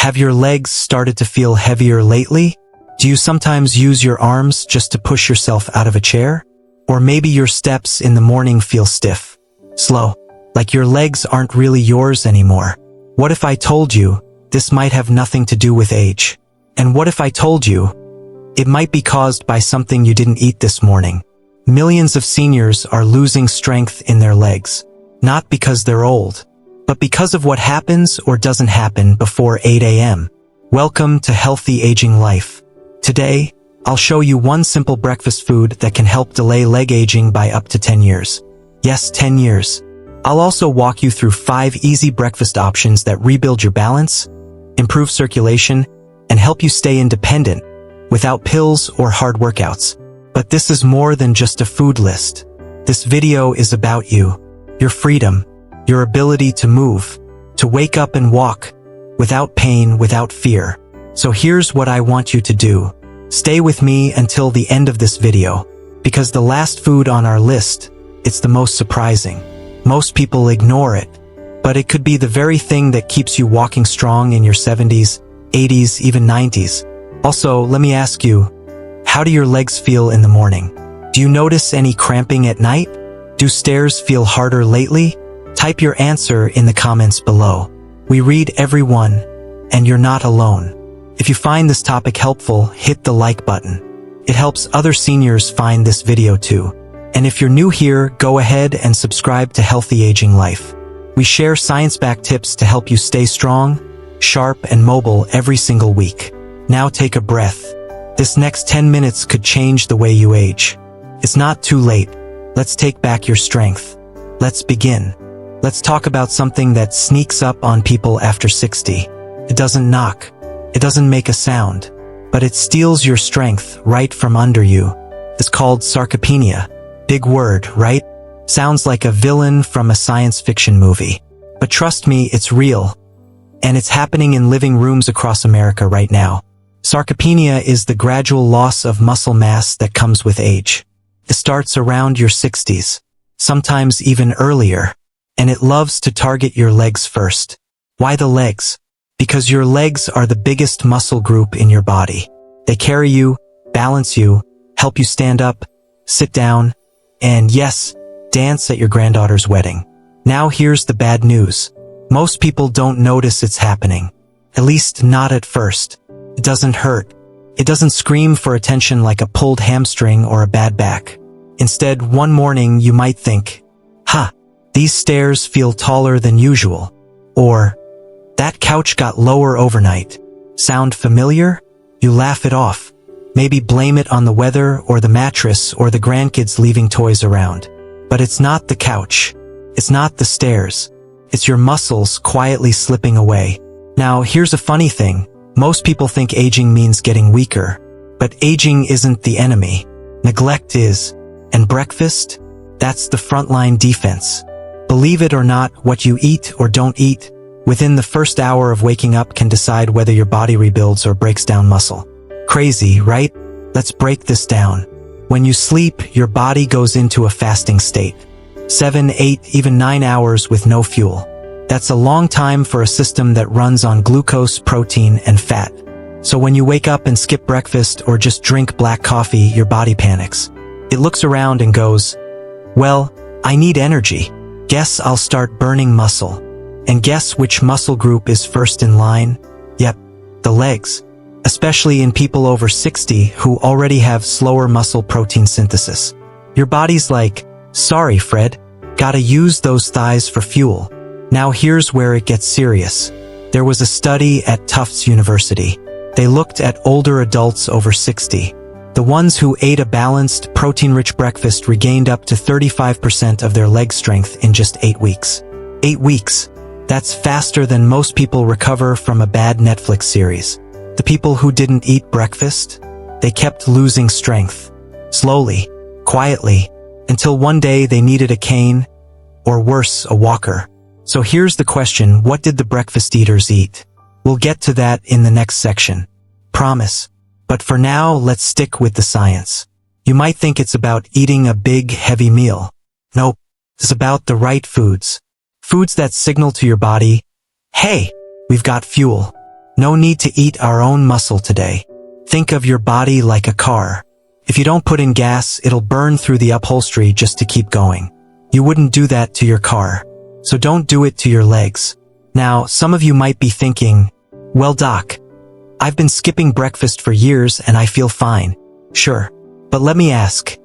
Have your legs started to feel heavier lately? Do you sometimes use your arms just to push yourself out of a chair? Or maybe your steps in the morning feel stiff, slow, like your legs aren't really yours anymore. What if I told you this might have nothing to do with age? And what if I told you it might be caused by something you didn't eat this morning? Millions of seniors are losing strength in their legs, not because they're old, but because of what happens or doesn't happen before 8 a.m. Welcome to Healthy Aging Life. Today, I'll show you one simple breakfast food that can help delay leg aging by up to 10 years. Yes, 10 years. I'll also walk you through 5 easy breakfast options that rebuild your balance, improve circulation, and help you stay independent without pills or hard workouts. But this is more than just a food list. This video is about you, your freedom, your ability to move, to wake up and walk, without pain, without fear. So here's what I want you to do. Stay with me until the end of this video, because the last food on our list, it's the most surprising. Most people ignore it, but it could be the very thing that keeps you walking strong in your 70s, 80s, even 90s. Also, let me ask you, how do your legs feel in the morning? Do you notice any cramping at night? Do stairs feel harder lately? Type your answer in the comments below. We read every one, and you're not alone. If you find this topic helpful, hit the like button. It helps other seniors find this video too. And if you're new here, go ahead and subscribe to Healthy Aging Life. We share science-backed tips to help you stay strong, sharp, and mobile every single week. Now take a breath. This next 10 minutes could change the way you age. It's not too late. Let's take back your strength. Let's begin. Let's talk about something that sneaks up on people after 60. It doesn't knock. It doesn't make a sound. But it steals your strength right from under you. It's called sarcopenia. Big word, right? Sounds like a villain from a science fiction movie. But trust me, it's real. And it's happening in living rooms across America right now. Sarcopenia is the gradual loss of muscle mass that comes with age. It starts around your 60s, sometimes even earlier, and it loves to target your legs first. Why the legs? Because your legs are the biggest muscle group in your body. They carry you, balance you, help you stand up, sit down, and yes, dance at your granddaughter's wedding. Now here's the bad news. Most people don't notice it's happening. At least not at first. It doesn't hurt. It doesn't scream for attention like a pulled hamstring or a bad back. Instead, one morning you might think, these stairs feel taller than usual. Or, that couch got lower overnight. Sound familiar? You laugh it off. Maybe blame it on the weather or the mattress or the grandkids leaving toys around. But it's not the couch. It's not the stairs. It's your muscles quietly slipping away. Now, here's a funny thing. Most people think aging means getting weaker. But aging isn't the enemy. Neglect is. And breakfast? That's the frontline defense. Believe it or not, what you eat or don't eat, within the first hour of waking up can decide whether your body rebuilds or breaks down muscle. Crazy, right? Let's break this down. When you sleep, your body goes into a fasting state. 7, 8, even 9 hours with no fuel. That's a long time for a system that runs on glucose, protein, and fat. So when you wake up and skip breakfast or just drink black coffee, your body panics. It looks around and goes, well, I need energy. Guess I'll start burning muscle. And guess which muscle group is first in line? Yep, the legs. Especially in people over 60 who already have slower muscle protein synthesis. Your body's like, sorry, Fred, gotta use those thighs for fuel. Now here's where it gets serious. There was a study at Tufts University. They looked at older adults over 60. The ones who ate a balanced, protein-rich breakfast regained up to 35% of their leg strength in just 8 weeks. 8 weeks. That's faster than most people recover from a bad Netflix series. The people who didn't eat breakfast, they kept losing strength. Slowly, quietly, until one day they needed a cane, or worse, a walker. So here's the question, what did the breakfast eaters eat? We'll get to that in the next section. Promise. But for now, let's stick with the science. You might think it's about eating a big, heavy meal. Nope. It's about the right foods. Foods that signal to your body, hey, we've got fuel. No need to eat our own muscle today. Think of your body like a car. If you don't put in gas, it'll burn through the upholstery just to keep going. You wouldn't do that to your car. So don't do it to your legs. Now, some of you might be thinking, well, Doc, I've been skipping breakfast for years and I feel fine. Sure. But let me ask,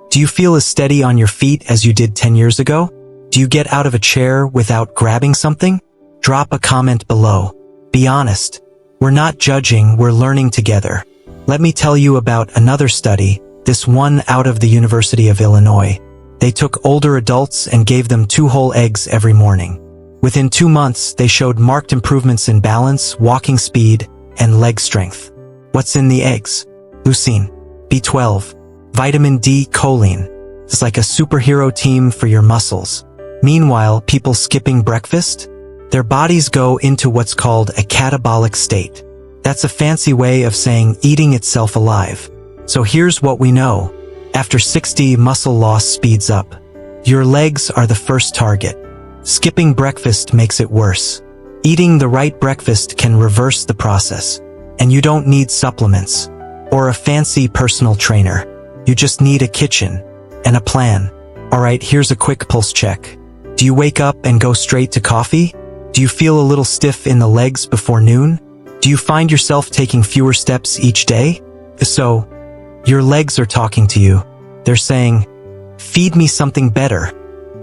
do you feel as steady on your feet as you did 10 years ago? Do you get out of a chair without grabbing something? Drop a comment below. Be honest. We're not judging, we're learning together. Let me tell you about another study, this one out of the University of Illinois. They took older adults and gave them 2 whole eggs every morning. Within 2 months, they showed marked improvements in balance, walking speed, and leg strength. What's in the eggs? Leucine, B12, vitamin D, choline. It's like a superhero team for your muscles. Meanwhile, people skipping breakfast? Their bodies go into what's called a catabolic state. That's a fancy way of saying eating itself alive. So here's what we know. After 60, muscle loss speeds up. Your legs are the first target. Skipping breakfast makes it worse. Eating the right breakfast can reverse the process. And you don't need supplements or a fancy personal trainer. You just need a kitchen and a plan. Alright, here's a quick pulse check. Do you wake up and go straight to coffee? Do you feel a little stiff in the legs before noon? Do you find yourself taking fewer steps each day? If so, your legs are talking to you. They're saying, feed me something better.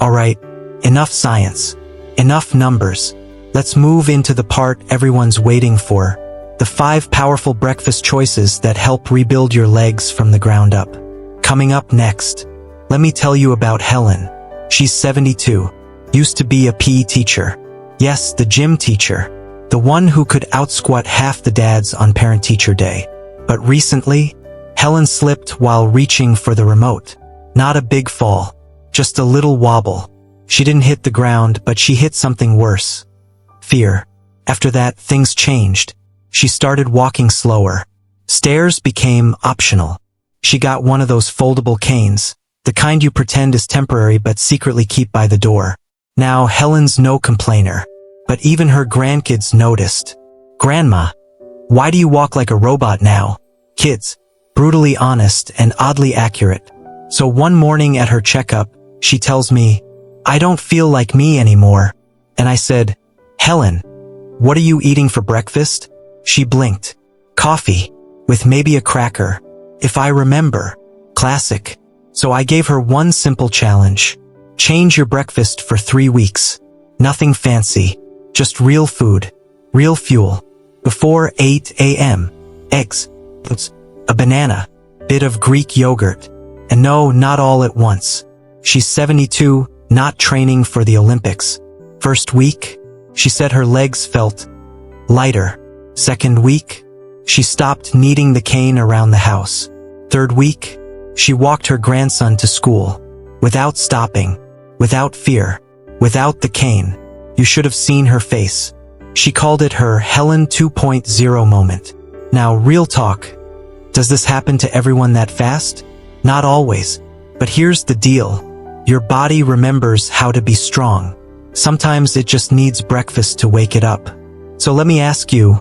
Alright, enough science. Enough numbers. Let's move into the part everyone's waiting for. The 5 powerful breakfast choices that help rebuild your legs from the ground up. Coming up next, let me tell you about Helen. She's 72. Used to be a PE teacher. Yes, the gym teacher. The one who could outsquat half the dads on parent-teacher day. But recently, Helen slipped while reaching for the remote. Not a big fall, just a little wobble. She didn't hit the ground, but she hit something worse. Fear. After that, things changed. She started walking slower. Stairs became optional. She got one of those foldable canes, the kind you pretend is temporary but secretly keep by the door. Now, Helen's no complainer. But even her grandkids noticed. Grandma, why do you walk like a robot now? Kids, brutally honest and oddly accurate. So one morning at her checkup, she tells me, I don't feel like me anymore. And I said, Helen, what are you eating for breakfast? She blinked. Coffee, with maybe a cracker. If I remember. Classic. So I gave her one simple challenge. Change your breakfast for 3 weeks. Nothing fancy. Just real food. Real fuel. Before 8 a.m. Eggs. A banana. Bit of Greek yogurt. And no, not all at once. She's 72, not training for the Olympics. First week, she said her legs felt lighter. Second week, she stopped kneading the cane around the house. Third week, she walked her grandson to school. Without stopping. Without fear. Without the cane. You should have seen her face. She called it her Helen 2.0 moment. Now, real talk. Does this happen to everyone that fast? Not always. But here's the deal. Your body remembers how to be strong. Sometimes it just needs breakfast to wake it up. So let me ask you,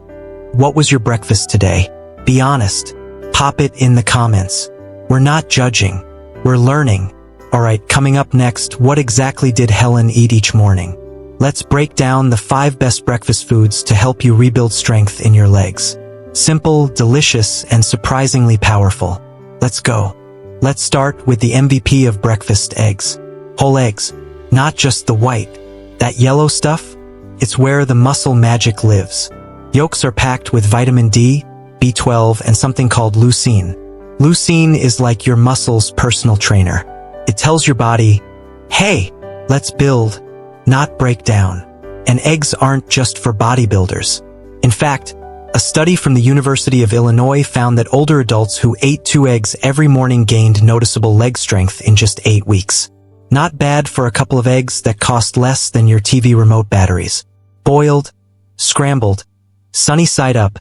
what was your breakfast today? Be honest. Pop it in the comments. We're not judging. We're learning. Alright, coming up next, what exactly did Helen eat each morning? Let's break down the 5 best breakfast foods to help you rebuild strength in your legs. Simple, delicious, and surprisingly powerful. Let's go. Let's start with the MVP of breakfast, eggs. Whole eggs. Not just the white. That yellow stuff? It's where the muscle magic lives. Yolks are packed with vitamin D, B12, and something called leucine. Leucine is like your muscle's personal trainer. It tells your body, hey, let's build, not break down. And eggs aren't just for bodybuilders. In fact, a study from the University of Illinois found that older adults who ate 2 eggs every morning gained noticeable leg strength in just 8 weeks. Not bad for a couple of eggs that cost less than your TV remote batteries. Boiled, scrambled, sunny side up.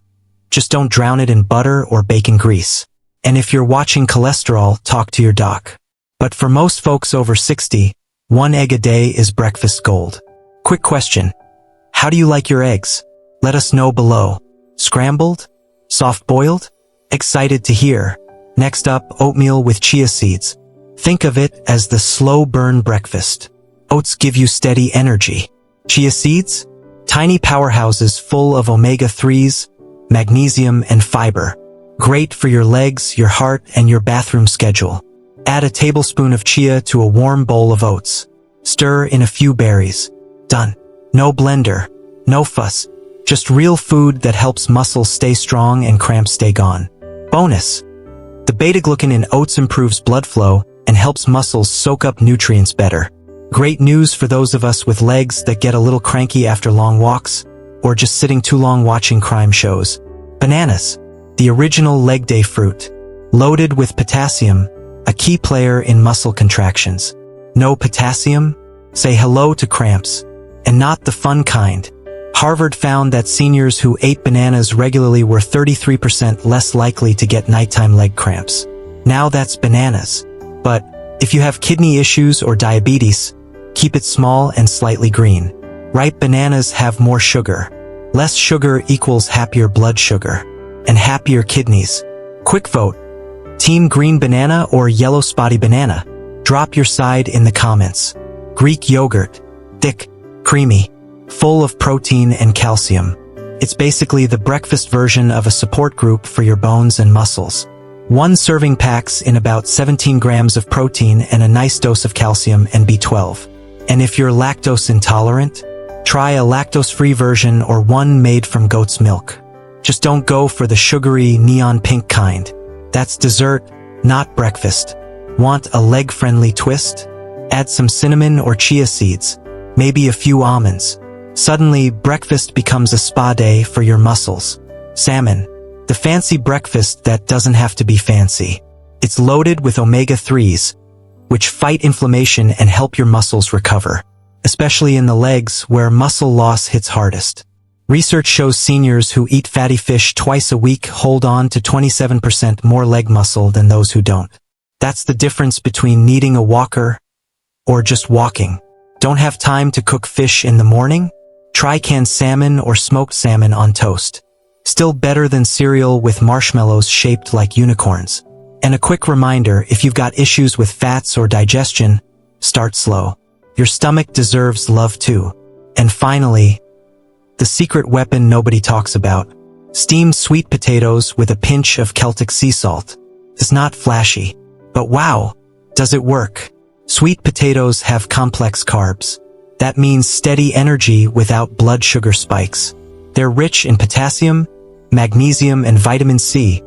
Just don't drown it in butter or bacon grease. And if you're watching cholesterol, talk to your doc. But for most folks over 60, 1 egg a day is breakfast gold. Quick question. How do you like your eggs? Let us know below. Scrambled? Soft-boiled? Excited to hear. Next up, oatmeal with chia seeds. Think of it as the slow-burn breakfast. Oats give you steady energy. Chia seeds? Tiny powerhouses full of omega-3s, magnesium, and fiber. Great for your legs, your heart, and your bathroom schedule. Add a tablespoon of chia to a warm bowl of oats. Stir in a few berries. Done. No blender. No fuss. Just real food that helps muscles stay strong and cramps stay gone. Bonus. The beta-glucan in oats improves blood flow and helps muscles soak up nutrients better. Great news for those of us with legs that get a little cranky after long walks, or just sitting too long watching crime shows. Bananas. The original leg day fruit. Loaded with potassium, a key player in muscle contractions. No potassium? Say hello to cramps. And not the fun kind. Harvard found that seniors who ate bananas regularly were 33% less likely to get nighttime leg cramps. Now that's bananas. But if you have kidney issues or diabetes, keep it small and slightly green. Ripe bananas have more sugar. Less sugar equals happier blood sugar. And happier kidneys. Quick vote. Team green banana or yellow spotty banana? Drop your side in the comments. Greek yogurt. Thick, creamy, full of protein and calcium. It's basically the breakfast version of a support group for your bones and muscles. One serving packs in about 17 grams of protein and a nice dose of calcium and B12. And if you're lactose intolerant, try a lactose-free version or one made from goat's milk. Just don't go for the sugary, neon pink kind. That's dessert, not breakfast. Want a leg-friendly twist? Add some cinnamon or chia seeds, maybe a few almonds. Suddenly, breakfast becomes a spa day for your muscles. Salmon. The fancy breakfast that doesn't have to be fancy. It's loaded with omega-3s, which fight inflammation and help your muscles recover, especially in the legs where muscle loss hits hardest. Research shows seniors who eat fatty fish twice a week hold on to 27% more leg muscle than those who don't. That's the difference between needing a walker or just walking. Don't have time to cook fish in the morning? Try canned salmon or smoked salmon on toast. Still better than cereal with marshmallows shaped like unicorns. And a quick reminder, if you've got issues with fats or digestion, start slow. Your stomach deserves love too. And finally, the secret weapon nobody talks about. Steamed sweet potatoes with a pinch of Celtic sea salt. It's not flashy, but wow, does it work? Sweet potatoes have complex carbs. That means steady energy without blood sugar spikes. They're rich in potassium, magnesium, and vitamin C.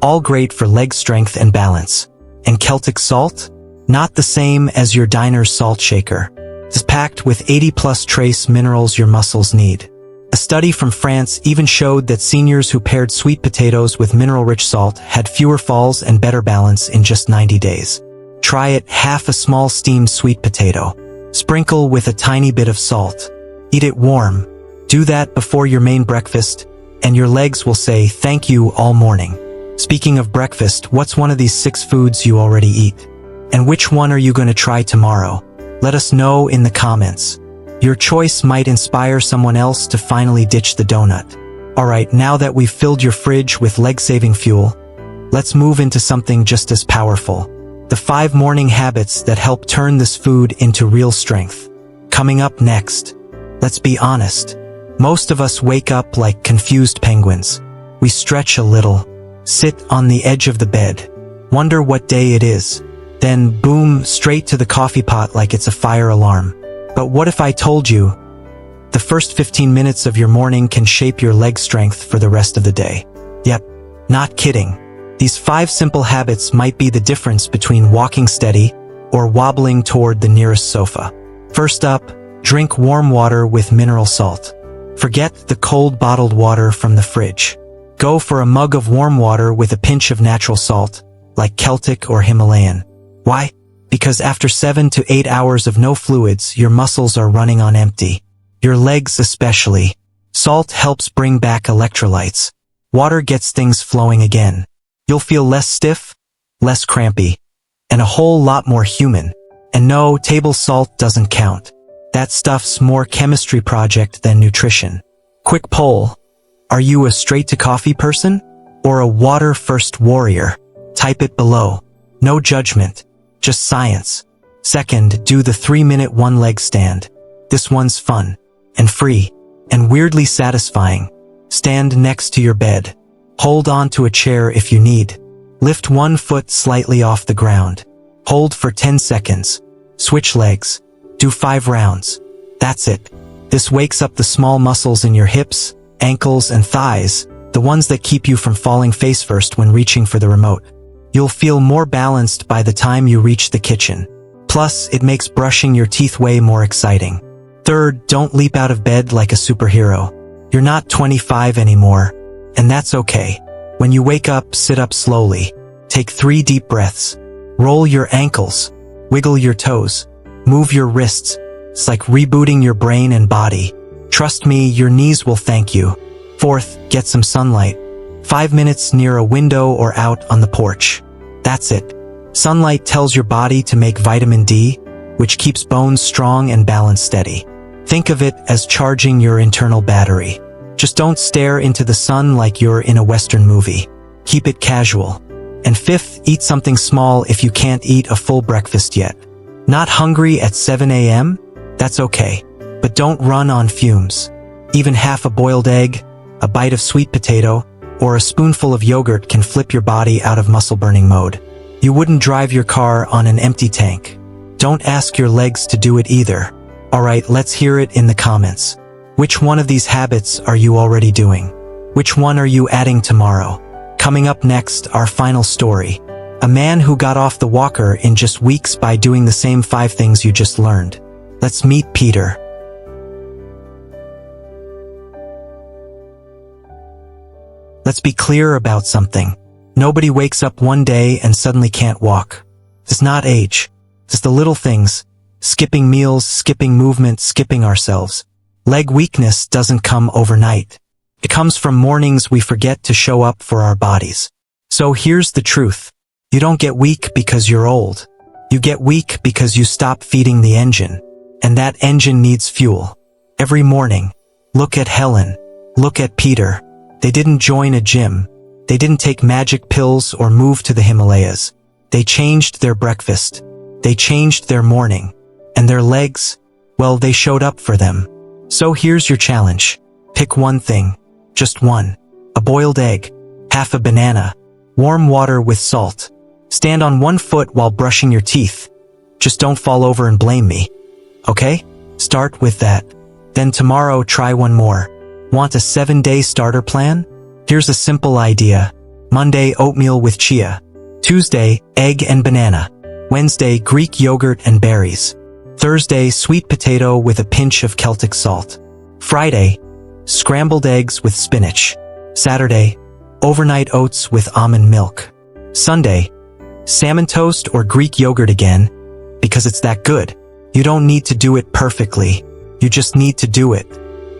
All great for leg strength and balance. And Celtic salt? Not the same as your diner's salt shaker. It's packed with 80+ trace minerals your muscles need. A study from France even showed that seniors who paired sweet potatoes with mineral-rich salt had fewer falls and better balance in just 90 days. Try it: half a small steamed sweet potato. Sprinkle with a tiny bit of salt. Eat it warm. Do that before your main breakfast, and your legs will say thank you all morning. Speaking of breakfast, what's one of these 6 foods you already eat? And which one are you going to try tomorrow? Let us know in the comments. Your choice might inspire someone else to finally ditch the donut. Alright, now that we've filled your fridge with leg-saving fuel, let's move into something just as powerful. The 5 morning habits that help turn this food into real strength. Coming up next. Let's be honest. Most of us wake up like confused penguins. We stretch a little, sit on the edge of the bed, wonder what day it is, then boom, straight to the coffee pot like it's a fire alarm. But what if I told you, the first 15 minutes of your morning can shape your leg strength for the rest of the day? Yep, not kidding. These 5 simple habits might be the difference between walking steady or wobbling toward the nearest sofa. First up, drink warm water with mineral salt. Forget the cold bottled water from the fridge. Go for a mug of warm water with a pinch of natural salt, like Celtic or Himalayan. Why? Because after 7 to 8 hours of no fluids, your muscles are running on empty. Your legs especially. Salt helps bring back electrolytes. Water gets things flowing again. You'll feel less stiff, less crampy, and a whole lot more human. And no, table salt doesn't count. That stuff's more chemistry project than nutrition. Quick poll. Are you a straight-to-coffee person? Or a water-first warrior? Type it below. No judgment, just science. Second, do the 3-minute one-leg stand. This one's fun, and free, and weirdly satisfying. Stand next to your bed. Hold on to a chair if you need. Lift one foot slightly off the ground. Hold for 10 seconds. Switch legs. Do 5 rounds. That's it. This wakes up the small muscles in your hips, ankles, and thighs, the ones that keep you from falling face first when reaching for the remote. You'll feel more balanced by the time you reach the kitchen. Plus, it makes brushing your teeth way more exciting. Third, don't leap out of bed like a superhero. You're not 25 anymore, and that's okay. When you wake up, sit up slowly. Take 3 deep breaths. Roll your ankles. Wiggle your toes. Move your wrists. It's like rebooting your brain and body. Trust me, your knees will thank you. Fourth, get some sunlight. 5 minutes near a window or out on the porch. That's it. Sunlight tells your body to make vitamin D, which keeps bones strong and balance steady. Think of it as charging your internal battery. Just don't stare into the sun like you're in a Western movie. Keep it casual. And fifth, eat something small if you can't eat a full breakfast yet. Not hungry at 7 a.m.? That's okay. But don't run on fumes. Even half a boiled egg, a bite of sweet potato, or a spoonful of yogurt can flip your body out of muscle-burning mode. You wouldn't drive your car on an empty tank. Don't ask your legs to do it either. Alright, let's hear it in the comments. Which one of these habits are you already doing? Which one are you adding tomorrow? Coming up next, our final story. A man who got off the walker in just weeks by doing the same 5 things you just learned. Let's meet Peter. Let's be clear about something. Nobody wakes up one day and suddenly can't walk. It's not age. It's the little things. Skipping meals, skipping movement, skipping ourselves. Leg weakness doesn't come overnight. It comes from mornings we forget to show up for our bodies. So here's the truth. You don't get weak because you're old. You get weak because you stop feeding the engine. And that engine needs fuel. Every morning, look at Helen. Look at Peter. They didn't join a gym. They didn't take magic pills or move to the Himalayas. They changed their breakfast. They changed their morning. And their legs, well, they showed up for them. So here's your challenge. Pick one thing. Just one. A boiled egg. Half a banana. Warm water with salt. Stand on one foot while brushing your teeth. Just don't fall over and blame me. Okay? Start with that. Then tomorrow try one more. Want a 7-day starter plan? Here's a simple idea. Monday, oatmeal with chia. Tuesday, egg and banana. Wednesday, Greek yogurt and berries. Thursday, sweet potato with a pinch of Celtic salt. Friday, scrambled eggs with spinach. Saturday, overnight oats with almond milk. Sunday, salmon toast or Greek yogurt again, because it's that good. You don't need to do it perfectly. You just need to do it.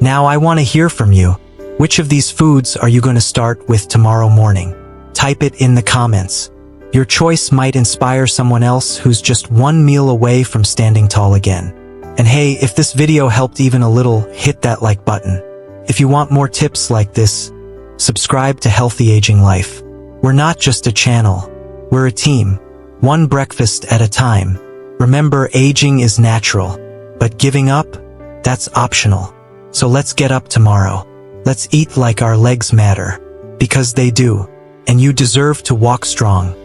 Now I want to hear from you. Which of these foods are you going to start with tomorrow morning? Type it in the comments. Your choice might inspire someone else who's just one meal away from standing tall again. And hey, if this video helped even a little, hit that like button. If you want more tips like this, subscribe to Healthy Aging Life. We're not just a channel. We're a team. One breakfast at a time. Remember, aging is natural, but giving up, that's optional. So let's get up tomorrow. Let's eat like our legs matter. Because they do. And you deserve to walk strong.